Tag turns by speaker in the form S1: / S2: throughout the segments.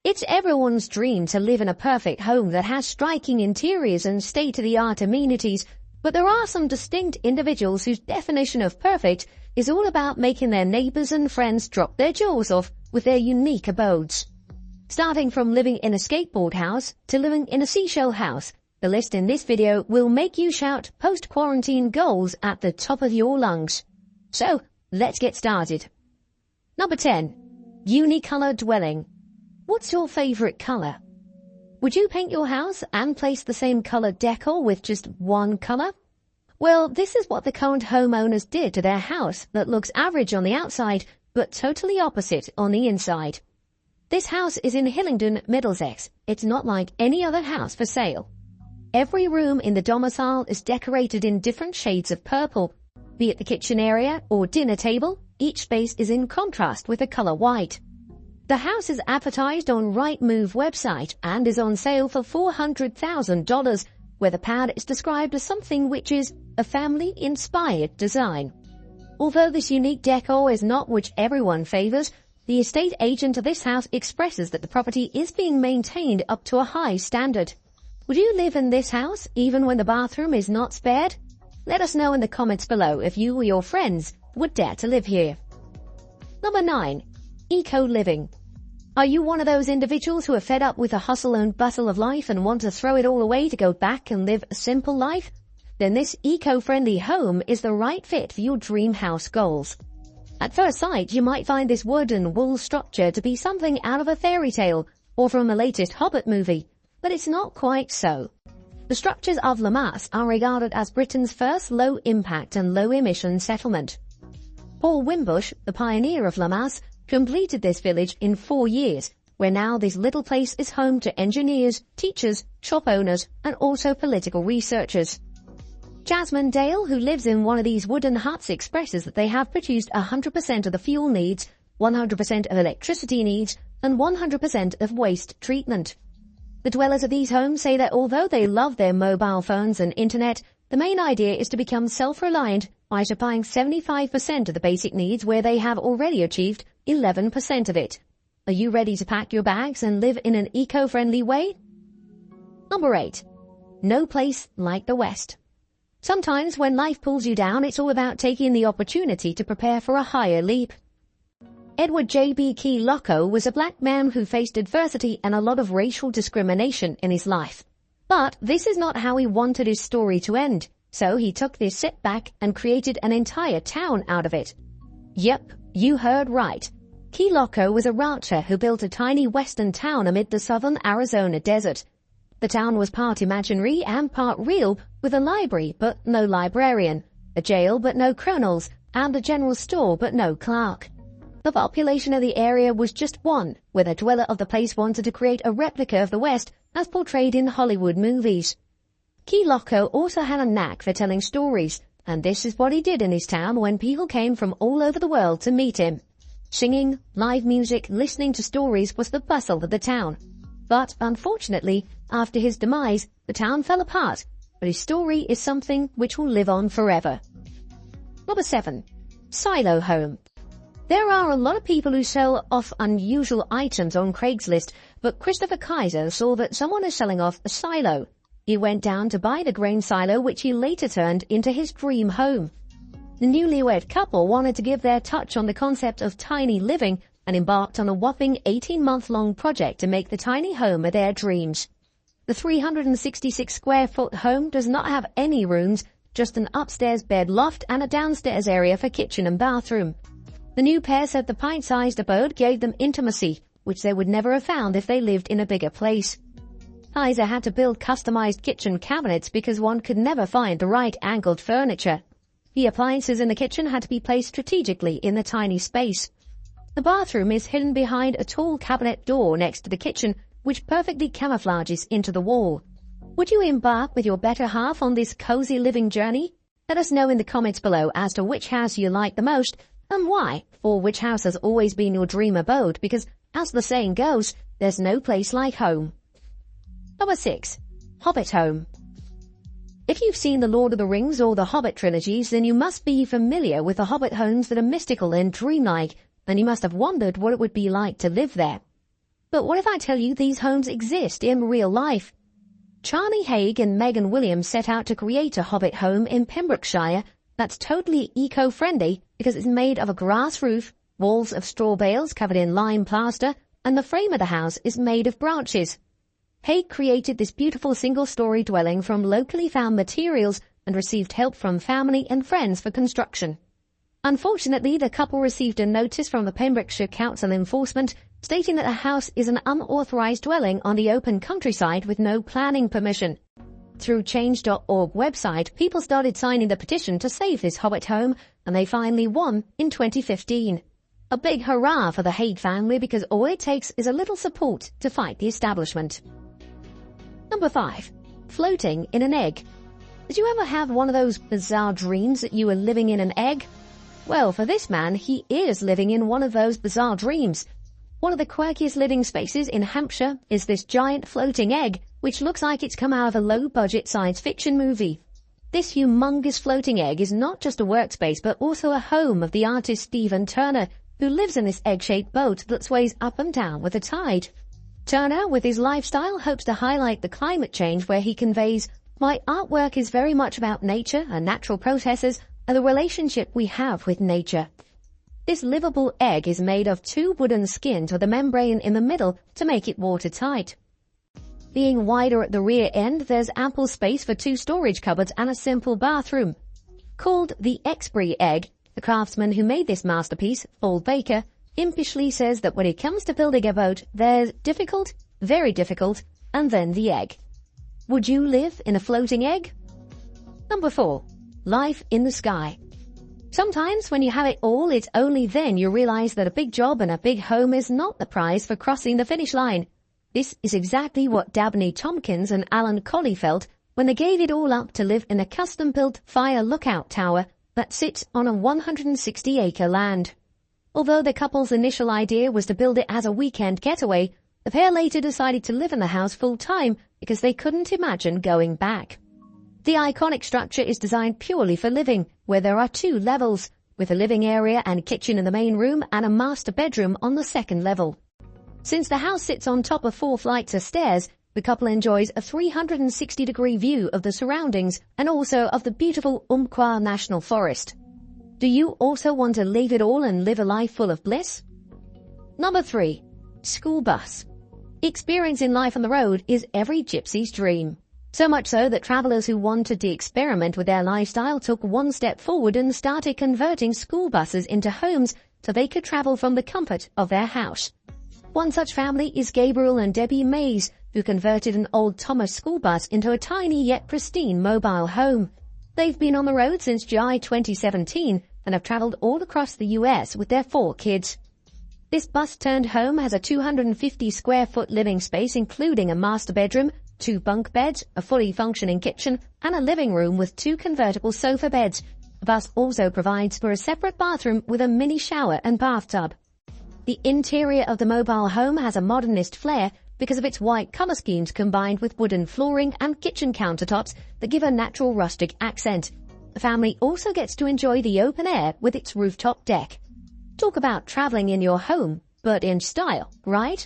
S1: It's everyone's dream to live in a perfect home that has striking interiors and state-of-the-art amenities, but there are some distinct individuals whose definition of perfect is all about making their neighbors and friends drop their jaws off with their unique abodes. Starting from living in a skateboard house to living in a seashell house, the list in this video will make you shout post-quarantine goals at the top of your lungs. So, let's get started. Number 10. Unicolor dwelling. What's your favorite color? Would you paint your house and place the same color decor with just one color? Well, this is what the current homeowners did to their house that looks average on the outside but totally opposite on the inside. This house is in Hillingdon, Middlesex. It's not like any other house for sale. Every room in the domicile is decorated in different shades of purple. Be it the kitchen area or dinner table, each space is in contrast with the color white. The house is advertised on Rightmove website and is on sale for $400,000, where the pad is described as something which is a family-inspired design. Although this unique decor is not which everyone favors, the estate agent of this house expresses that the property is being maintained up to a high standard. Would you live in this house even when the bathroom is not spared? Let us know in the comments below if you or your friends would dare to live here. Number 9. Eco-living. Are you one of those individuals who are fed up with the hustle and bustle of life and want to throw it all away to go back and live a simple life? Then this eco-friendly home is the right fit for your dream house goals. At first sight, you might find this wood and wool structure to be something out of a fairy tale or from the latest Hobbit movie, but it's not quite so. The structures of Lamass are regarded as Britain's first low-impact and low-emission settlement. Paul Wimbush, the pioneer of Lamass, completed this village in 4 years, where now this little place is home to engineers, teachers, shop owners, and also political researchers. Jasmine Dale, who lives in one of these wooden huts, expresses that they have produced 100% of the fuel needs, 100% of electricity needs, and 100% of waste treatment. The dwellers of these homes say that although they love their mobile phones and internet, the main idea is to become self-reliant by supplying 75% of the basic needs where they have already achieved 11% of it. Are you ready to pack your bags and live in an eco-friendly way? Number 8. No place like the West. Sometimes when life pulls you down, it's all about taking the opportunity to prepare for a higher leap. Edward J.B. Key Loco was a black man who faced adversity and a lot of racial discrimination in his life. But this is not how he wanted his story to end, so he took this setback and created an entire town out of it. Yep, you heard right. Key Loco was a rancher who built a tiny western town amid the southern Arizona desert. The town was part imaginary and part real, with a library but no librarian, a jail but no criminals, and a general store but no clerk. The population of the area was just 1, where the dweller of the place wanted to create a replica of the West as portrayed in Hollywood movies. Key Loco also had a knack for telling stories, and this is what he did in his town when people came from all over the world to meet him. Singing, live music, listening to stories was the bustle of the town. But unfortunately, after his demise, the town fell apart, but his story is something which will live on forever. Number 7. Silo home. There are a lot of people who sell off unusual items on Craigslist, but Christopher Kaiser saw that someone is selling off a silo. He went down to buy the grain silo, which he later turned into his dream home. The newlywed couple wanted to give their touch on the concept of tiny living and embarked on a whopping 18-month-long project to make the tiny home of their dreams. The 366 square foot home does not have any rooms, just an upstairs bed loft and a downstairs area for kitchen and bathroom. The new pair said the pint-sized abode gave them intimacy, which they would never have found if they lived in a bigger place. Kaiser had to build customized kitchen cabinets because one could never find the right angled furniture. The appliances in the kitchen had to be placed strategically in the tiny space. The bathroom is hidden behind a tall cabinet door next to the kitchen, which perfectly camouflages into the wall. Would you embark with your better half on this cozy living journey? Let us know in the comments below as to which house you like the most and why, or which house has always been your dream abode, because, as the saying goes, there's no place like home. Number 6. Hobbit home. If you've seen The Lord of the Rings or the Hobbit trilogies, then you must be familiar with the Hobbit homes that are mystical and dreamlike, and you must have wondered what it would be like to live there. But what if I tell you these homes exist in real life? Charlie Haig and Megan Williams set out to create a hobbit home in Pembrokeshire that's totally eco-friendly because it's made of a grass roof, walls of straw bales covered in lime plaster, and the frame of the house is made of branches. Haig created this beautiful single-story dwelling from locally found materials and received help from family and friends for construction. Unfortunately, the couple received a notice from the Pembrokeshire Council Enforcement stating that the house is an unauthorised dwelling on the open countryside with no planning permission. Through Change.org website, people started signing the petition to save this hobbit home, and they finally won in 2015. A big hurrah for the Haig family because all it takes is a little support to fight the establishment. Number 5. Floating in an egg. Did you ever have one of those bizarre dreams that you were living in an egg? Well, for this man, he is living in one of those bizarre dreams. One of the quirkiest living spaces in Hampshire is this giant floating egg, which looks like it's come out of a low-budget science fiction movie. This humongous floating egg is not just a workspace, but also a home of the artist Stephen Turner, who lives in this egg-shaped boat that sways up and down with the tide. Turner, with his lifestyle, hopes to highlight the climate change where he conveys, "My artwork is very much about nature and natural processes and the relationship we have with nature." This livable egg is made of 2 wooden skins with a membrane in the middle to make it watertight. Being wider at the rear end, there's ample space for 2 storage cupboards and a simple bathroom. Called the Exbury egg, the craftsman who made this masterpiece, Paul Baker, impishly says that when it comes to building a boat, there's difficult, very difficult, and then the egg. Would you live in a floating egg? Number 4. Life in the sky. Sometimes when you have it all, it's only then you realize that a big job and a big home is not the prize for crossing the finish line. This is exactly what Dabney Tompkins and Alan Colley felt when they gave it all up to live in a custom-built fire lookout tower that sits on a 160-acre land. Although the couple's initial idea was to build it as a weekend getaway, the pair later decided to live in the house full-time because they couldn't imagine going back. The iconic structure is designed purely for living, where there are 2 levels, with a living area and kitchen in the main room and a master bedroom on the 2nd level. Since the house sits on top of 4 flights of stairs, the couple enjoys a 360-degree view of the surroundings and also of the beautiful Umpqua National Forest. Do you also want to leave it all and live a life full of bliss? Number 3. School bus. Experiencing life on the road is every gypsy's dream. So much so that travelers who wanted to experiment with their lifestyle took one step forward and started converting school buses into homes so they could travel from the comfort of their house. One such family is Gabriel and Debbie Mays, who converted an old Thomas school bus into a tiny yet pristine mobile home. They've been on the road since July 2017 and have traveled all across the US with their 4 kids. This bus-turned home has a 250-square-foot living space including a master bedroom, 2 bunk beds, a fully functioning kitchen, and a living room with 2 convertible sofa beds. The bus also provides for a separate bathroom with a mini shower and bathtub. The interior of the mobile home has a modernist flair because of its white color schemes combined with wooden flooring and kitchen countertops that give a natural rustic accent. The family also gets to enjoy the open air with its rooftop deck. Talk about traveling in your home, but in style, right?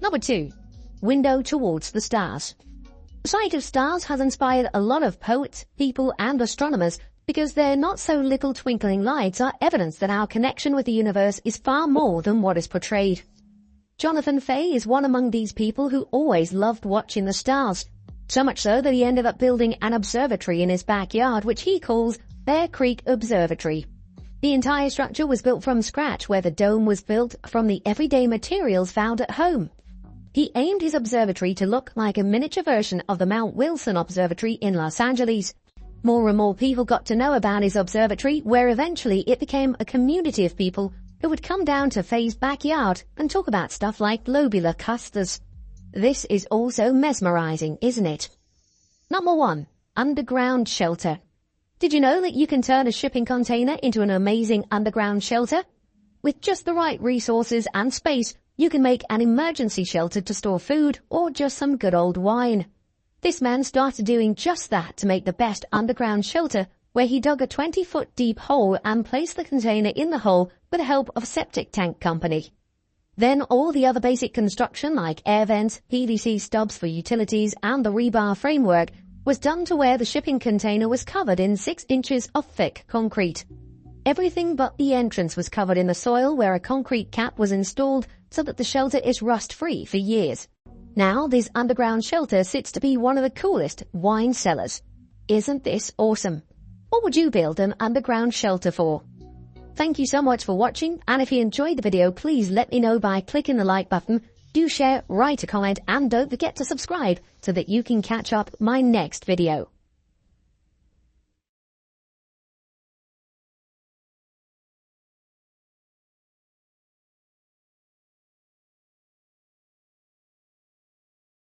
S1: Number 2. Window towards the stars. The sight of stars has inspired a lot of poets, people, and astronomers because their not-so-little twinkling lights are evidence that our connection with the universe is far more than what is portrayed. Jonathan Fay is one among these people who always loved watching the stars, so much so that he ended up building an observatory in his backyard, which he calls Bear Creek Observatory. The entire structure was built from scratch, where the dome was built from the everyday materials found at home. He aimed his observatory to look like a miniature version of the Mount Wilson Observatory in Los Angeles. More and more people got to know about his observatory, where eventually it became a community of people who would come down to Fay's backyard and talk about stuff like globular clusters. This is also mesmerizing, isn't it? Number 1. Underground shelter. Did you know that you can turn a shipping container into an amazing underground shelter? With just the right resources and space, you can make an emergency shelter to store food or just some good old wine. This man started doing just that to make the best underground shelter, where he dug a 20-foot deep hole and placed the container in the hole with the help of a septic tank company. Then all the other basic construction like air vents, PVC stubs for utilities and the rebar framework was done to where the shipping container was covered in 6 inches of thick concrete. Everything but the entrance was covered in the soil where a concrete cap was installed so that the shelter is rust-free for years. Now this underground shelter sits to be one of the coolest wine cellars. Isn't this awesome? What would you build an underground shelter for? Thank you so much for watching, and if you enjoyed the video, please let me know by clicking the like button. Do share, write a comment, and don't forget to subscribe so that you can catch up my next video.